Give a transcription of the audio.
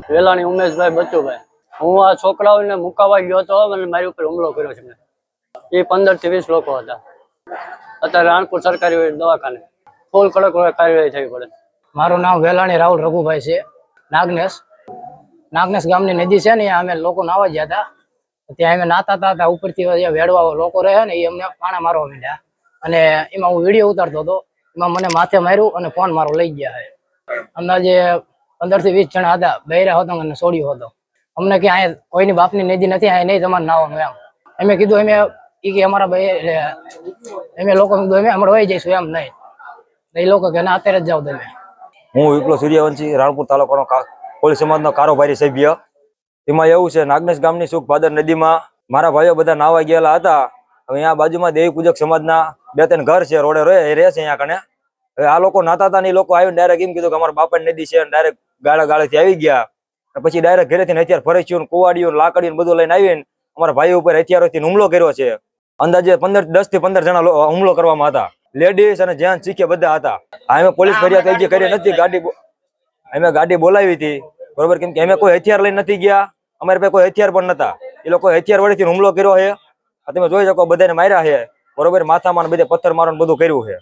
વેલાણી ઉમેશભાઈ બચુભાઈ, હું આ છોકરાઓને મુકાવા ગયો હતો અને મારી ઉપર હુમલો કર્યો છે. એ 15 થી 20 લોકો હતા. અત્યારે રાણપુર સરકારી દવાખાને ફૂલ કડક કાર્યવાહી થવી પડે. મારું નામ વેલાણી રાહુલ રઘુભાઈ છે. નાગનેશ ગામની નદી છે ને, અમે લોકો નાવા ગયા હતા. ત્યાં અમે નાતા હતા, ઉપરથી વેડવા લોકો રહે ને, એ અમને પાણા મારવા માંડ્યા. અને એમાં હું વિડીયો ઉતારતો હતો, એમાં મને માથે માર્યું અને ફોન મારો લઈ ગયા છે. અંદાજે 15 થી 20 જણા હતા, બૈરા હતો અને છોડ્યો હતો. અમને કે અહીંયા કોઈની બાપની નદી નથી, અહીંયા નહીં તમારે નાવાનું એમ. અમે કીધું અમે અમારા ભાઈ અમે લોકો કીધું અમે હમણાં વહી જઈશું એમ નહીં. એ લોકો કે ના અત્યારે જ જાઓ તમે. હું વિપ્લવ સૂર્યવંશી, રાણપુર તાલુકાનો કોળી સમાજનો કારોબારી સભ્ય. એમાં એવું છે, નાગનેશ ગામની સુખ ભાદર નદીમાં મારા ભાઈઓ બધા નાવા ગયેલા હતા. હવે અહીંયા બાજુમાં દેવી પૂજક સમાજના 2-3 ઘર છે, રોડે રહે છે અહીંયા કને. હવે આ લોકો નાતા હતા ને, એ લોકો આવીને ડાયરેક્ટ એમ કીધું કે અમારા બાપાની નદી છે, ડાયરેક્ટ ગાળેથી આવી ગયા. પછી ડાયરેક્ટ ઘરેથી હથિયાર ફરસ્યું, કુવાડીયું, લાકડીયું બધું લઈને આવીને અમારા ભાઈઓ ઉપર હથિયારોથી હુમલો કર્યો છે. અંદાજે 10 થી 15 જણા હુમલો કરવામાં હતા. લેડીઝ અને જેન્ટ્સ શીખે બધા હતા. અમે પોલીસ ફરિયાદ કરી નથી, ગાડી બોલાવી હતી, બરોબર. કેમ કે અમે કોઈ હથિયાર લઈને નથી ગયા, અમારી પાસે કોઈ હથિયાર પણ નતા. એ લોકો હથિયાર વડેથી હુમલો કર્યો છે. તમે જોઈ શકો બધાને માર્યા છે, બરોબર. માથામાં બધે પથ્થર મારવાનું બધું કર્યું છે.